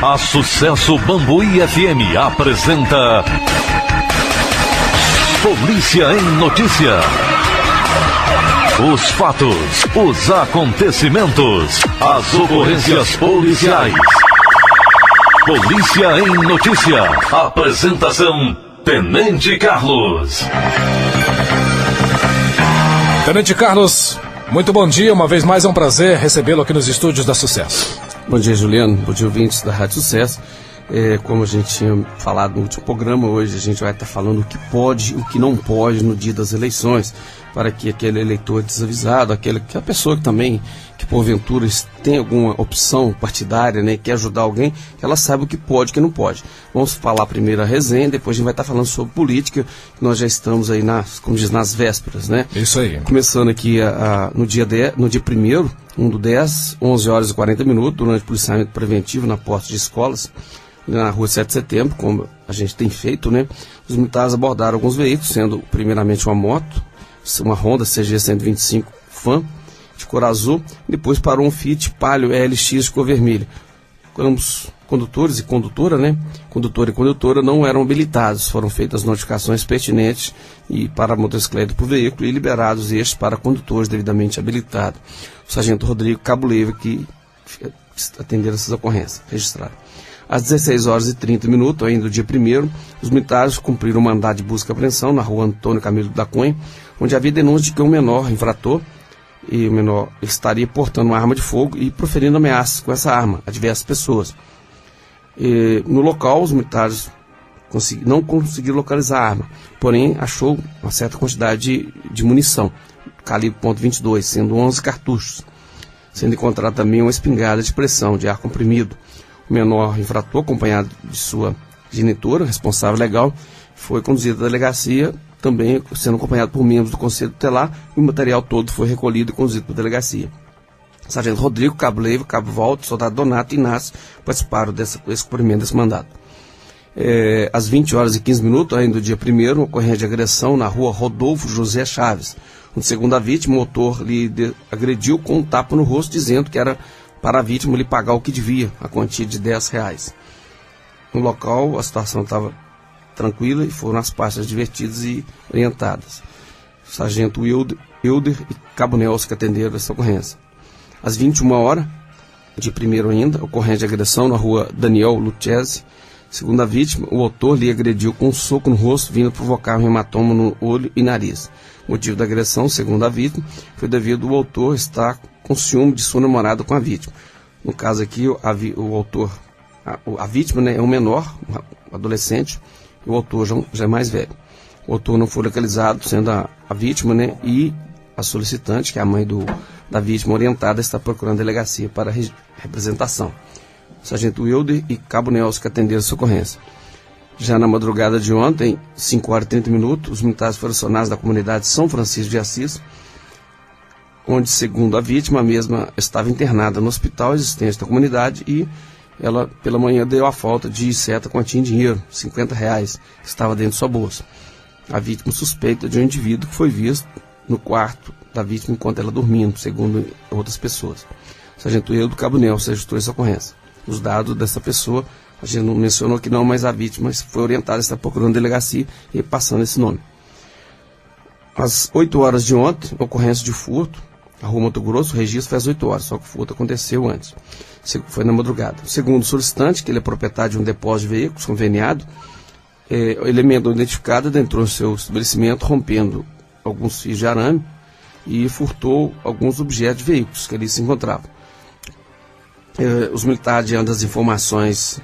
A Sucesso Bambuí FM apresenta Polícia em Notícia. Os fatos, os acontecimentos, as ocorrências policiais. Polícia em Notícia. Apresentação: Tenente Carlos. Tenente Carlos, muito bom dia. Uma vez mais é um prazer recebê-lo aqui nos estúdios da Sucesso. Bom dia, Juliano. Bom dia, ouvintes da Rádio Sucesso. Como a gente tinha falado no último programa, hoje a gente vai estar falando o que pode e o que não pode no dia das eleições, para que aquele eleitor desavisado, a pessoa que porventura tem alguma opção partidária, né, quer ajudar alguém, que ela saiba o que pode e o que não pode. Vamos falar primeiro a resenha, depois a gente vai estar falando sobre política, que nós já estamos aí nas vésperas, né? Isso aí. Começando aqui no dia 1º, 1/10, 11 horas e 40 minutos, durante o policiamento preventivo na porta de escolas, na rua 7 de setembro, como a gente tem feito, né? Os militares abordaram alguns veículos, sendo primeiramente uma moto, uma Honda CG 125 Fan, de cor azul, depois parou um Fiat Palio LX de cor vermelha. Ambos condutores e condutora, né? Condutor e condutora não eram habilitados, foram feitas notificações pertinentes e para motocicleta por veículo e liberados estes para condutores devidamente habilitados. O sargento Rodrigo Cabo Leiva que atenderam essas ocorrências, registraram. Às 16 horas e 30 minutos, ainda do dia 1º, os militares cumpriram um mandado de busca e apreensão na rua Antônio Camilo da Cunha, onde havia denúncia de que um menor infrator, e o menor estaria portando uma arma de fogo e proferindo ameaças com essa arma a diversas pessoas. No local, os militares não conseguiram localizar a arma, porém achou uma certa quantidade de munição, calibre .22, sendo 11 cartuchos, sendo encontrada também uma espingarda de pressão de ar comprimido. O menor infrator, acompanhado de sua genitora, responsável legal, foi conduzido à delegacia, também sendo acompanhado por membros do Conselho Tutelar, e o material todo foi recolhido e conduzido para a delegacia. Sargento Rodrigo, Cabo Leiva, Cabo Valdo, Soldado Donato e Inácio participaram desse cumprimento desse mandato. Às 20 horas e 15 minutos, ainda do dia 1º, uma ocorrência de agressão na rua Rodolfo José Chaves, onde, segundo a vítima, o motor lhe agrediu com um tapa no rosto, dizendo que era para a vítima lhe pagar o que devia, a quantia de R$10. No local, a situação estava tranquila e foram as partes divertidas e orientadas. O sargento Wilder e Cabo Nelson que atenderam essa ocorrência. Às 21 horas, de 1º ainda, ocorrência de agressão na rua Daniel Lucchesi. Segundo a vítima, o autor lhe agrediu com um soco no rosto, vindo provocar um hematoma no olho e nariz. O motivo da agressão, segundo a vítima, foi devido ao autor estar com ciúme de sua namorada com a vítima. No caso aqui, a vítima, né, é um menor, um adolescente, e o autor já é mais velho. O autor não foi localizado, sendo a vítima, né, e a solicitante, que é a mãe da vítima orientada, está procurando a delegacia para representação. O sargento Wilder e Cabo Nelson que atenderam essa ocorrência. Já na madrugada de ontem, 5 horas e 30 minutos, os militares foram acionados da comunidade São Francisco de Assis, onde, segundo a vítima, a mesma estava internada no hospital existente da comunidade e ela, pela manhã, deu a falta de certa quantia em dinheiro, R$50, que estava dentro de sua bolsa. A vítima suspeita de um indivíduo que foi visto no quarto da vítima enquanto ela dormindo, segundo outras pessoas. O sargento Eudo Cabo Nelson registrou essa ocorrência. Os dados dessa pessoa, a gente não mencionou que não, mas a vítima foi orientada a estar procurando a delegacia e passando esse nome. Às 8 horas de ontem, ocorrência de furto, a rua Mato Grosso, o registro faz 8 horas, só que o furto aconteceu antes. Foi na madrugada. Segundo o solicitante, que ele é proprietário de um depósito de veículos conveniado, o elemento identificado adentrou no seu estabelecimento, rompendo alguns fios de arame e furtou alguns objetos de veículos que ali se encontravam. Os militares, diante das informações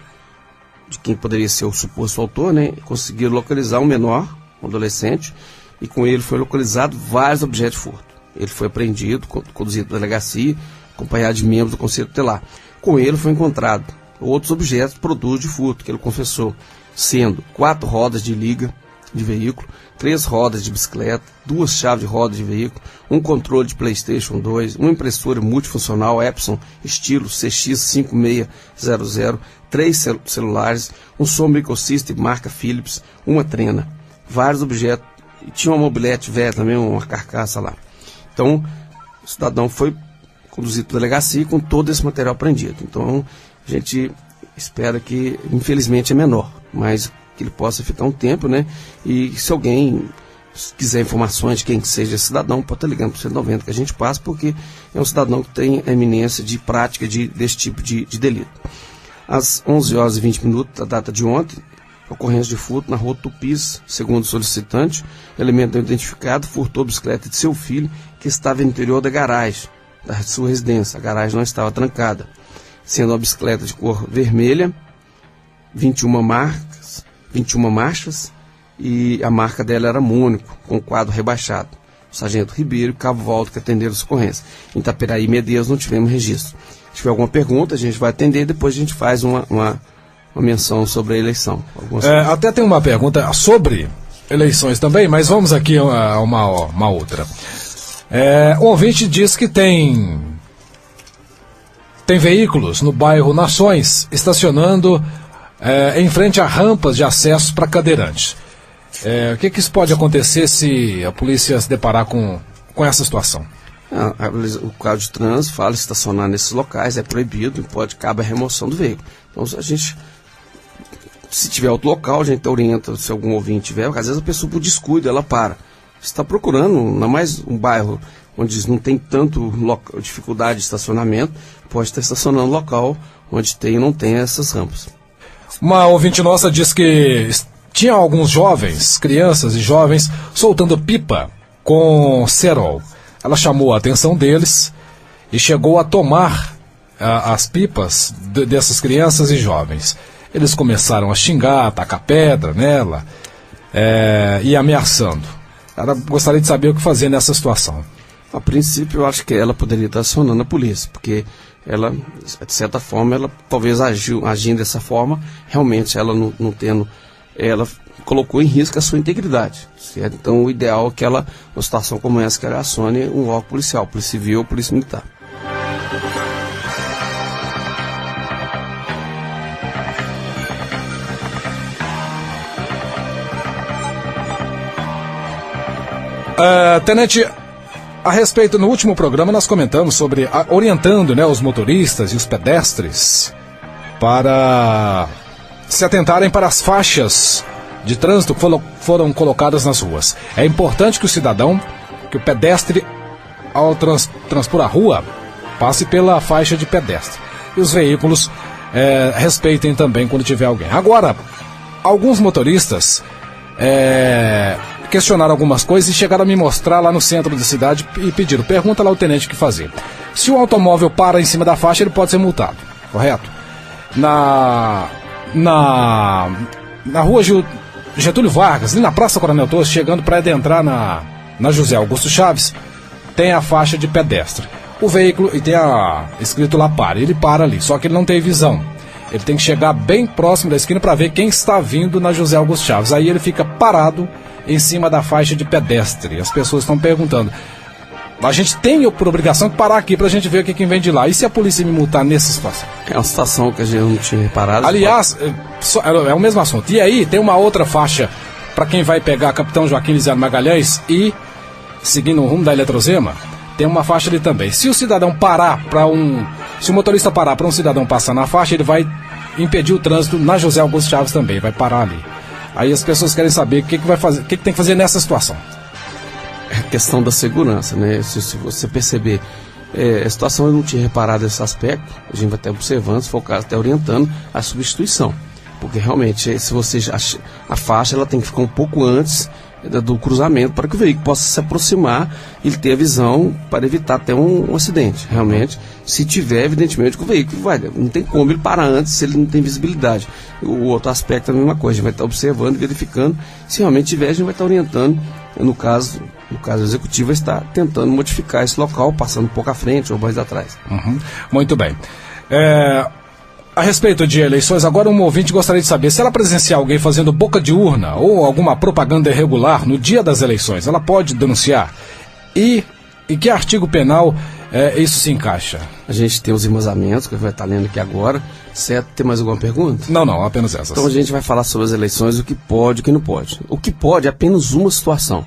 de quem poderia ser o suposto autor, né, conseguiram localizar um menor, um adolescente, e com ele foi localizado vários objetos de furto. Ele foi apreendido, conduzido para a delegacia, acompanhado de membros do Conselho Tutelar. Com ele foi encontrado outros objetos, produtos de furto, que ele confessou, sendo 4 rodas de liga de veículo, 3 rodas de bicicleta, 2 chaves de roda de veículo, um controle de PlayStation 2, uma impressora multifuncional Epson estilo CX5600, 3 celulares, um som microsystem marca Philips, uma trena, vários objetos, e tinha uma mobilete velha também, uma carcaça lá. Então, o cidadão foi conduzido para a delegacia com todo esse material apreendido. Então, a gente espera que, infelizmente, é menor, mas que ele possa ficar um tempo, né? E se alguém quiser informações de quem que seja esse cidadão, pode estar ligando para o 190 que a gente passa, porque é um cidadão que tem eminência de prática desse tipo de delito. Às 11h20 da data de ontem, ocorrência de furto na rua Tupis, segundo o solicitante, elemento não identificado furtou a bicicleta de seu filho, que estava no interior da garagem da sua residência. A garagem não estava trancada, sendo uma bicicleta de cor vermelha, 21 marchas, e a marca dela era Mônico, com quadro rebaixado. O sargento Ribeiro e Cabo Volta que atenderam a ocorrência. Em Itaperaí e Medeiros não tivemos registro. Se tiver alguma pergunta, a gente vai atender e depois a gente faz uma menção sobre a eleição. Até tem uma pergunta sobre eleições também, mas vamos aqui a uma outra. O ouvinte diz que tem veículos no bairro Nações estacionando em frente a rampas de acesso para cadeirantes. O que isso pode acontecer se a polícia se deparar com essa situação? O Código de Trânsito fala estacionar nesses locais, é proibido, cabe a remoção do veículo. Então, se tiver outro local, a gente orienta, se algum ouvinte tiver, às vezes a pessoa por descuido, ela para. Você está procurando, ainda mais um bairro onde não tem tanto dificuldade de estacionamento, pode estar estacionando no local onde não tem essas rampas. Uma ouvinte nossa diz que tinha alguns crianças e jovens, soltando pipa com cerol. Ela chamou a atenção deles e chegou a tomar as pipas dessas crianças e jovens. Eles começaram a xingar, a tacar pedra nela e ameaçando. Ela gostaria de saber o que fazer nessa situação. A princípio, eu acho que ela poderia estar acionando a polícia, porque ela, de certa forma, ela talvez agindo dessa forma, realmente ela não tendo, ela colocou em risco a sua integridade, certo? Então o ideal é que ela, numa situação como essa, que ela acione um órgão policial, polícia civil ou polícia militar. Tenente, a respeito, no último programa nós comentamos sobre orientando, os motoristas e os pedestres para se atentarem para as faixas de trânsito que foram colocadas nas ruas. É importante que o pedestre, ao transpor a rua, passe pela faixa de pedestre. E os veículos respeitem também quando tiver alguém. Agora, alguns motoristas questionaram algumas coisas e chegaram a me mostrar lá no centro da cidade e pediram, pergunta lá ao tenente o que fazer. Se o automóvel para em cima da faixa, ele pode ser multado, correto? Na rua Getúlio Vargas, ali na Praça Coronel Torres, chegando para adentrar na José Augusto Chaves, tem a faixa de pedestre. O veículo, e tem escrito lá para, ele para ali, só que ele não tem visão. Ele tem que chegar bem próximo da esquina para ver quem está vindo na José Augusto Chaves. Aí ele fica parado em cima da faixa de pedestre. As pessoas estão perguntando, a gente tem por obrigação que parar aqui pra gente ver quem vem de lá. E se a polícia me multar nessa situação? É uma situação que a gente não tinha reparado. Aliás, é o mesmo assunto. E aí tem uma outra faixa para quem vai pegar Capitão Joaquim Lisiado Magalhães e seguindo o rumo da Eletrozema, tem uma faixa ali também. Se o cidadão parar se o motorista parar para um cidadão passar na faixa, ele vai impedir o trânsito na José Augusto Chaves também, vai parar ali. Aí as pessoas querem saber o que vai fazer, o que tem que fazer nessa situação. É a questão da segurança, né? Se você perceber, a situação eu não tinha reparado esse aspecto, a gente vai até observando, se for o caso, até orientando a substituição. Porque realmente, se você a faixa ela tem que ficar um pouco antes do cruzamento para que o veículo possa se aproximar e ter a visão para evitar até um acidente. Realmente, se tiver, evidentemente, que o veículo não tem como ele parar antes se ele não tem visibilidade. O outro aspecto é a mesma coisa, a gente vai estar observando, verificando. Se realmente tiver, a gente vai estar orientando. No caso executivo, vai estar tentando modificar esse local, passando um pouco à frente ou mais atrás. Muito bem. A respeito de eleições, agora um ouvinte gostaria de saber se ela presenciar alguém fazendo boca de urna ou alguma propaganda irregular no dia das eleições, ela pode denunciar? E que artigo penal isso se encaixa? A gente tem os embasamentos, que vai estar lendo aqui agora. Certo? Tem mais alguma pergunta? Não, apenas essas. Então a gente vai falar sobre as eleições, o que pode e o que não pode. O que pode é apenas uma situação.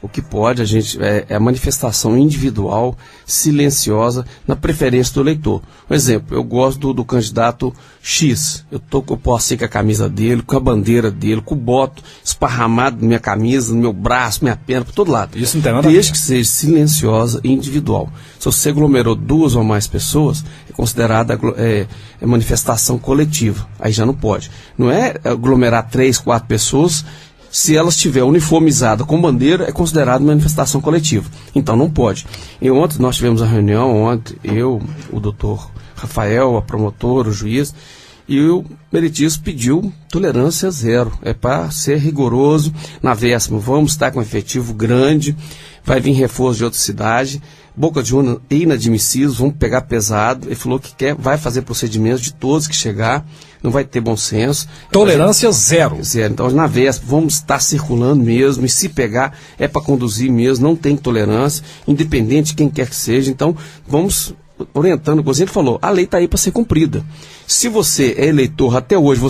O que pode, a gente, é a manifestação individual, silenciosa, na preferência do eleitor. Por exemplo, eu gosto do candidato X. Eu posso ir com a camisa dele, com a bandeira dele, com o boto esparramado na minha camisa, no meu braço, minha perna, por todo lado. Isso não tem nada a ver. Desde que seja silenciosa e individual. Se você aglomerou 2 ou mais pessoas, é considerada manifestação coletiva. Aí já não pode. Não é aglomerar 3, 4 pessoas. Se ela estiver uniformizada com bandeira, é considerada manifestação coletiva. Então não pode. E ontem nós tivemos a reunião, eu, o doutor Rafael, a promotora, o juiz, e o meritíssimo pediu tolerância zero. É para ser rigoroso. Na véspera, vamos estar com um efetivo grande, vai vir reforço de outra cidade. Boca de urna inadmissível, vamos pegar pesado. Ele falou que vai fazer procedimentos de todos que chegar, não vai ter bom senso. Tolerância zero. Zero. Então, na véspera, vamos estar circulando mesmo, e se pegar, é para conduzir mesmo, não tem tolerância, independente de quem quer que seja. Então, vamos orientando, como ele falou, a lei está aí para ser cumprida. Se você é eleitor até hoje,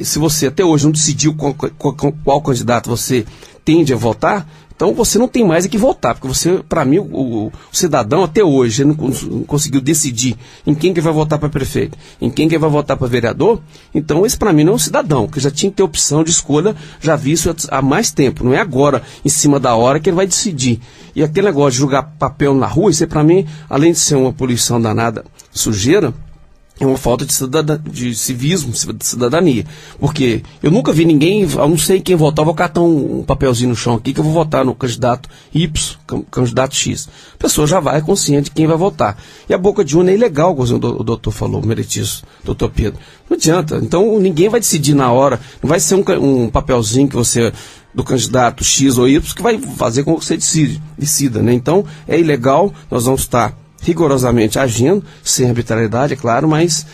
se você até hoje não decidiu qual candidato você tende a votar, então você não tem mais que votar, porque você, para mim, o cidadão até hoje não conseguiu decidir em quem que vai votar para prefeito, em quem que vai votar para vereador. Então esse para mim não é um cidadão, que já tinha que ter opção de escolha, já vi isso há mais tempo, não é agora, em cima da hora, que ele vai decidir. E aquele negócio de jogar papel na rua, isso para mim, além de ser uma poluição danada, sujeira, é uma falta de civismo, de cidadania. Porque eu nunca vi ninguém, eu não sei quem votar, vou catar um papelzinho no chão aqui que eu vou votar no candidato Y, candidato X. A pessoa já vai consciente de quem vai votar. E a boca de urna é ilegal, como o doutor falou, o meritíssimo, doutor Pedro. Não adianta. Então ninguém vai decidir na hora, não vai ser um papelzinho que você, do candidato X ou Y, que vai fazer com que você decida, né? Então é ilegal, nós vamos estar rigorosamente agindo, sem arbitrariedade, é claro, mas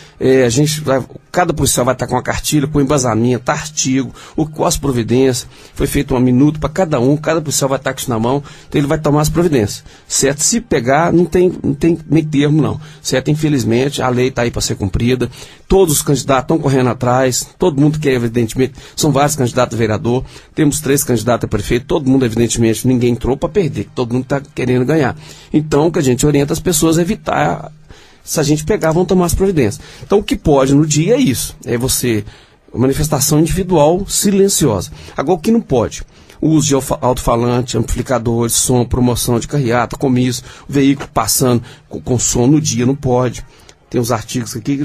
cada policial vai estar com uma cartilha, com embasamento, artigo, quais providências, foi feito uma minuta para cada policial vai estar com isso na mão, então ele vai tomar as providências, certo? Se pegar, não tem meio termo não, certo? Infelizmente, a lei está aí para ser cumprida, todos os candidatos estão correndo atrás, todo mundo quer, evidentemente, são vários candidatos a vereador, temos 3 candidatos a prefeito, todo mundo, evidentemente, ninguém entrou para perder, todo mundo está querendo ganhar. Então, que a gente orienta as pessoas a evitar, se a gente pegar, vão tomar as providências. Então, o que pode no dia é isso, é você, manifestação individual silenciosa. Agora, o que não pode? O uso de alto-falante, amplificadores, som, promoção de carreata, comício, veículo passando com som no dia, não pode. Tem os artigos aqui,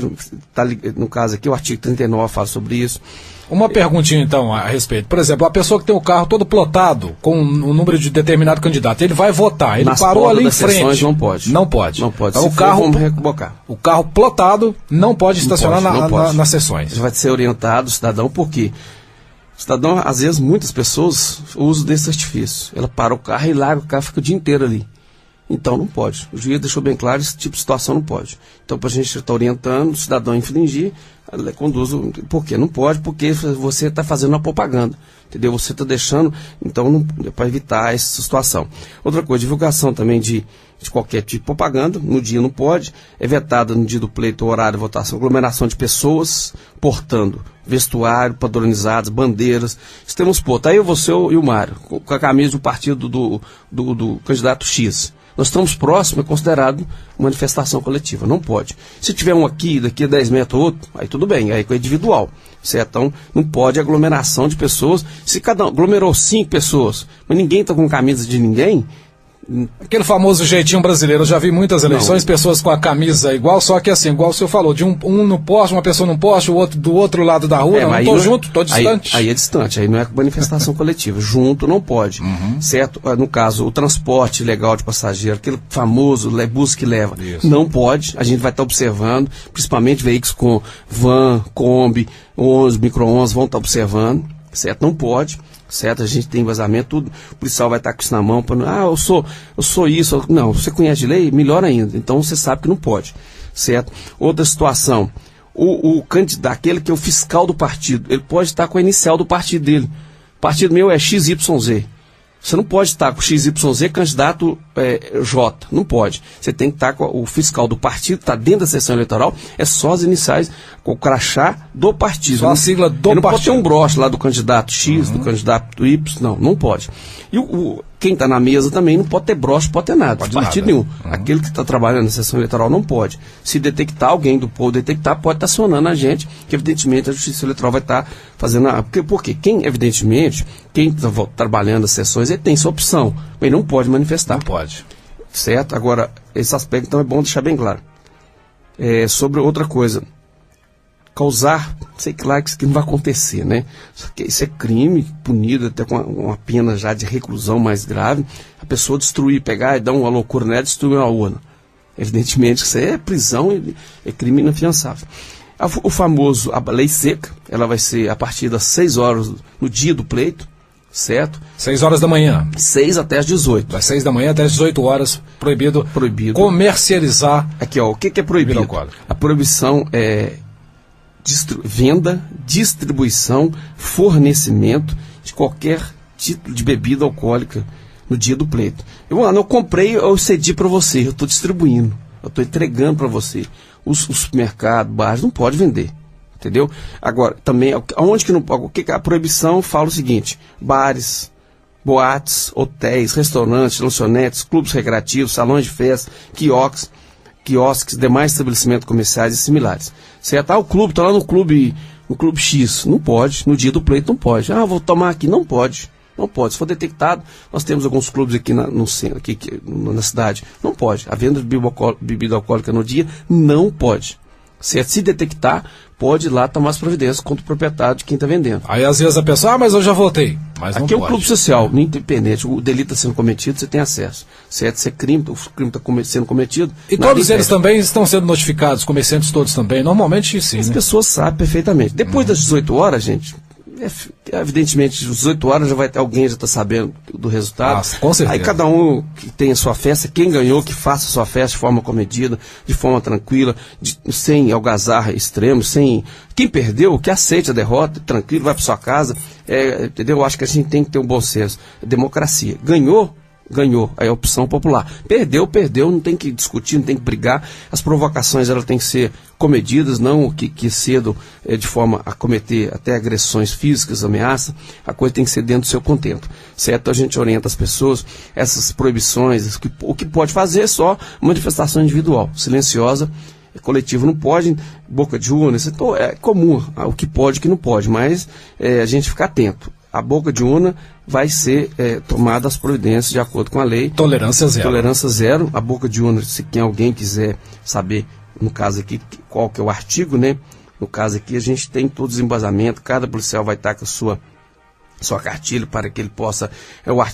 no caso aqui, o artigo 39 fala sobre isso. Uma perguntinha então a respeito. Por exemplo, a pessoa que tem o carro todo plotado com um número de determinado candidato, ele vai votar, ele parou ali em frente. Não pode. Não pode. Não pode. Então, vamos rebocar. O carro plotado não pode estacionar nas sessões. Vai ser orientado o cidadão, porque o cidadão, às vezes, muitas pessoas usam desse artifício. Ela para o carro e larga o carro, fica o dia inteiro ali. Então não pode. O juiz deixou bem claro, esse tipo de situação não pode. Então, para a gente estar orientando o cidadão a infringir, ela conduz. Por quê? Não pode, porque você está fazendo uma propaganda. Entendeu? Você está deixando, então, para evitar essa situação. Outra coisa, divulgação também de qualquer tipo de propaganda, no dia não pode, é vetada no dia do pleito, horário de votação, aglomeração de pessoas portando vestuário, padronizados, bandeiras. Temos posto, aí você e o Mário, com a camisa do partido do candidato X. Nós estamos próximos, é considerado manifestação coletiva, não pode. Se tiver um aqui, daqui a 10 metros outro, aí tudo bem, aí é individual, certo? Então não pode aglomeração de pessoas. Se cada um aglomerou 5 pessoas, mas ninguém está com camisa de ninguém, aquele famoso jeitinho brasileiro, eu já vi muitas eleições, pessoas com a camisa igual, só que assim, igual o senhor falou, de um no poste, uma pessoa num poste, o outro do outro lado da rua, não estou junto, estou distante. Aí é distante, aí não é manifestação coletiva, junto não pode, certo? No caso, o transporte legal de passageiro, aquele famoso bus que leva, não pode, a gente vai estar observando, principalmente veículos com van, Kombi, 11, micro-11, vão estar observando, certo? Não pode. Certo? A gente tem vazamento, tudo, o policial vai estar com isso na mão, eu sou isso, não, você conhece de lei? Melhor ainda, então você sabe que não pode, certo? Outra situação, o candidato, aquele que é o fiscal do partido, ele pode estar com a inicial do partido dele, o partido meu é XYZ, você não pode estar com XYZ candidato J, não pode. Você tem que estar com o fiscal do partido, está dentro da sessão eleitoral, é só as iniciais, com o crachá do partido. Só a sigla do partido. Não pode ter um broche lá do candidato X, do candidato Y, não pode. E quem está na mesa também não pode ter broche, pode ter nada, de partido nenhum. Aquele que está trabalhando na sessão eleitoral não pode. Se detectar alguém do povo detectar, pode estar acionando a gente, que evidentemente a Justiça Eleitoral vai estar fazendo porque quem está trabalhando as sessões, ele tem sua opção, mas não pode manifestar. Não pode. Certo? Agora, esse aspecto então é bom deixar bem claro. Sobre outra coisa, causar, sei lá, que não vai acontecer, né? Isso é crime, punido até com uma pena já de reclusão mais grave. A pessoa destruir, pegar e dar uma loucura nela, destruir uma urna. Evidentemente, isso é prisão, é crime inafiançável. A lei seca, ela vai ser a partir das 6 horas no dia do pleito, certo? 6 horas da manhã. 6 até as 18. Das 6 da manhã até as 18 horas, proibido comercializar. Aqui, ó, o que é proibido? A proibição é venda, distribuição, fornecimento de qualquer tipo de bebida alcoólica no dia do pleito. Eu comprei, eu cedi para você, eu estou distribuindo, eu estou entregando para você. O supermercado, bares, não pode vender. Entendeu? Agora, também, aonde que não pode? O que a proibição fala o seguinte: bares, boates, hotéis, restaurantes, lanchonetes, clubes recreativos, salões de festa, quiosques, demais estabelecimentos comerciais e similares. Certo? O clube, está lá no clube X, não pode, no dia do pleito não pode. Vou tomar aqui, não pode. Não pode. Se for detectado, nós temos alguns clubes aqui no centro, na cidade, não pode. A venda de bebida alcoólica no dia, não pode. Certo? Se detectar, pode ir lá tomar as providências contra o proprietário de quem está vendendo. Aí às vezes a pessoa, mas eu já votei. Mas não aqui pode. É um clube social, independente, o delito está sendo cometido, você tem acesso. Certo? Se é crime, o crime está sendo cometido. E todos eles também estão sendo notificados, comerciantes todos também, normalmente sim. As né? pessoas sabem perfeitamente. Depois das 18 horas, gente, evidentemente, às 18 horas já vai ter alguém já está sabendo do resultado. Com certeza. Aí cada um que tem a sua festa, quem ganhou, que faça a sua festa de forma comedida, de forma tranquila, sem algazarra extremo, quem perdeu, que aceite a derrota, tranquilo, vai para sua casa. Entendeu? Eu acho que a gente tem que ter um bom senso. Democracia. Ganhou, aí é a opção popular. Perdeu, não tem que discutir, não tem que brigar. As provocações elas têm que ser comedidas, não que cedo de forma a cometer até agressões físicas, ameaças. A coisa tem que ser dentro do seu contento, certo? A gente orienta as pessoas, essas proibições, o que pode fazer é só manifestação individual, silenciosa. Coletivo não pode, boca de urna, isso é comum, o que pode e o que não pode, mas a gente fica atento. A boca de urna vai ser tomada as providências de acordo com a lei. Tolerância zero. Tolerância zero. A boca de urna, se alguém quiser saber, no caso aqui, qual que é o artigo, né? No caso aqui, a gente tem todos os embasamentos, cada policial vai estar com a sua cartilha para que ele possa...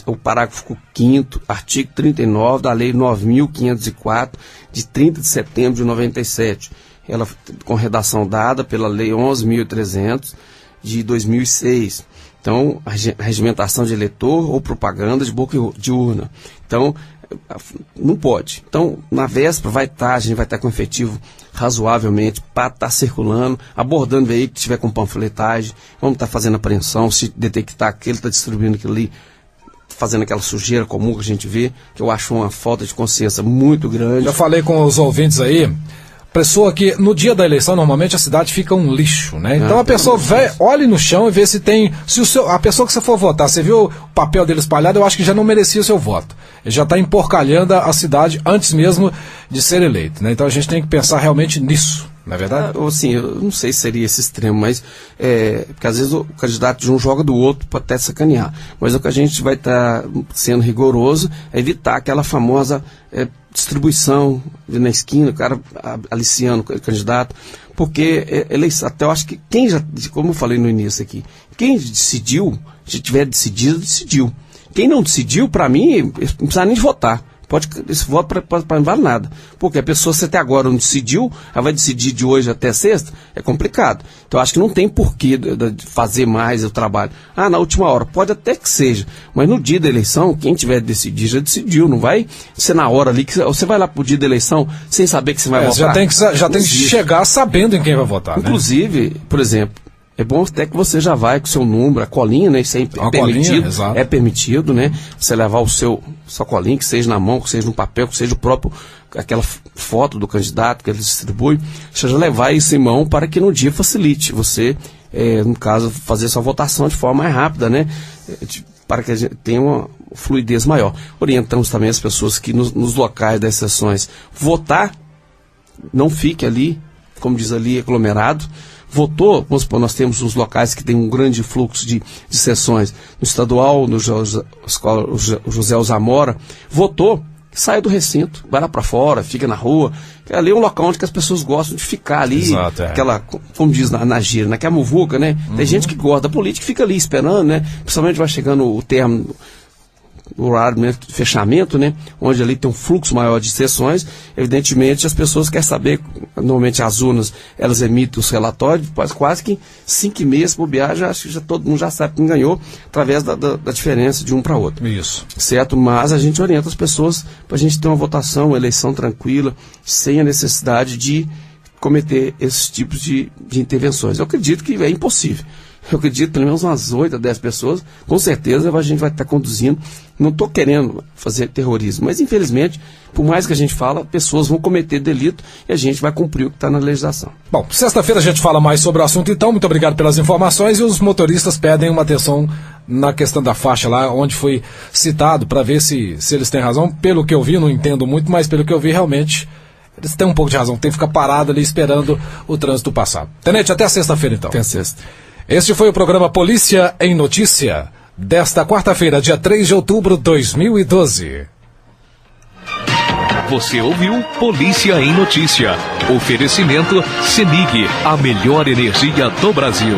o parágrafo 5º, artigo 39 da Lei 9.504, de 30 de setembro de 97. Ela com redação dada pela Lei 11.300, de 2006. Então, a regimentação de eleitor ou propaganda de boca de urna. Então, não pode. Então, na véspera a gente vai estar com efetivo razoavelmente para estar circulando, abordando veículo que estiver com panfletagem, vamos estar fazendo apreensão, se detectar que ele está distribuindo aquilo ali, fazendo aquela sujeira comum que a gente vê, que eu acho uma falta de consciência muito grande. Já falei com os ouvintes aí, pessoa que no dia da eleição normalmente a cidade fica um lixo, né? Então a pessoa olha no chão e vê se tem, a pessoa que você for votar, você viu o papel dele espalhado, eu acho que já não merecia o seu voto. Ele já está emporcalhando a cidade antes mesmo de ser eleito, né? Então a gente tem que pensar realmente nisso, não é verdade? Assim, eu não sei se seria esse extremo, mas porque às vezes o candidato de um joga do outro para até sacanear. Mas o que a gente vai estar sendo rigoroso é evitar aquela famosa distribuição na esquina, o cara aliciando o candidato, porque eleição, até eu acho que como eu falei no início aqui, quem decidiu, se tiver decidido, decidiu. Quem não decidiu, para mim, não precisa nem de votar. Esse voto não vale nada. Porque a pessoa, se até agora não decidiu, ela vai decidir de hoje até sexta, é complicado. Então, eu acho que não tem porquê de fazer mais o trabalho. Na última hora, pode até que seja. Mas no dia da eleição, quem tiver de decidir, já decidiu. Não vai ser na hora ali, que você vai lá pro dia da eleição sem saber que você vai votar. Já tem que chegar sabendo em quem vai votar. Inclusive, por exemplo, é bom até que você já vai com o seu número, a colinha, né? Isso é permitido. Exato. É permitido, né? Você levar sua colinha, que seja na mão, que seja no papel, que seja aquela foto do candidato que ele distribui, você já levar isso em mão para que no dia facilite você, no caso, fazer sua votação de forma mais rápida, né? Para que a gente tenha uma fluidez maior. Orientamos também as pessoas que nos locais das sessões votar, não fique ali, como diz ali, aglomerado. Votou, vamos supor, nós temos uns locais que tem um grande fluxo de sessões, no estadual, no José Alzamora, votou, sai do recinto, vai lá para fora, fica na rua, ali é um local onde que as pessoas gostam de ficar ali, exato, aquela, como diz na gíria, naquela muvuca, né? Tem gente que gosta da política, fica ali esperando, né? Principalmente vai chegando o termo, o horário mesmo de fechamento, né? Onde ali tem um fluxo maior de sessões, evidentemente as pessoas querem saber, normalmente as urnas, elas emitem os relatórios, quase que 5h30, se bobear, acho que todo mundo já sabe quem ganhou, através da diferença de um para outro. Isso. Certo? Mas a gente orienta as pessoas para a gente ter uma votação, uma eleição tranquila, sem a necessidade de cometer esses tipos de intervenções. Eu acredito que é impossível. Eu acredito pelo menos umas 8 a 10 pessoas, com certeza a gente vai estar conduzindo. Não estou querendo fazer terrorismo, mas infelizmente, por mais que a gente fala, pessoas vão cometer delito e a gente vai cumprir o que está na legislação. Bom, sexta-feira a gente fala mais sobre o assunto, então. Muito obrigado pelas informações. E os motoristas pedem uma atenção na questão da faixa lá, onde foi citado, para ver se eles têm razão. Pelo que eu vi, não entendo muito, mas pelo que eu vi, realmente, eles têm um pouco de razão. Tem que ficar parado ali esperando o trânsito passar. Tenente, até sexta-feira, então. Até sexta. Este foi o programa Polícia em Notícia, desta quarta-feira, dia 3 de outubro de 2012. Você ouviu Polícia em Notícia. Oferecimento CEMIG, a melhor energia do Brasil.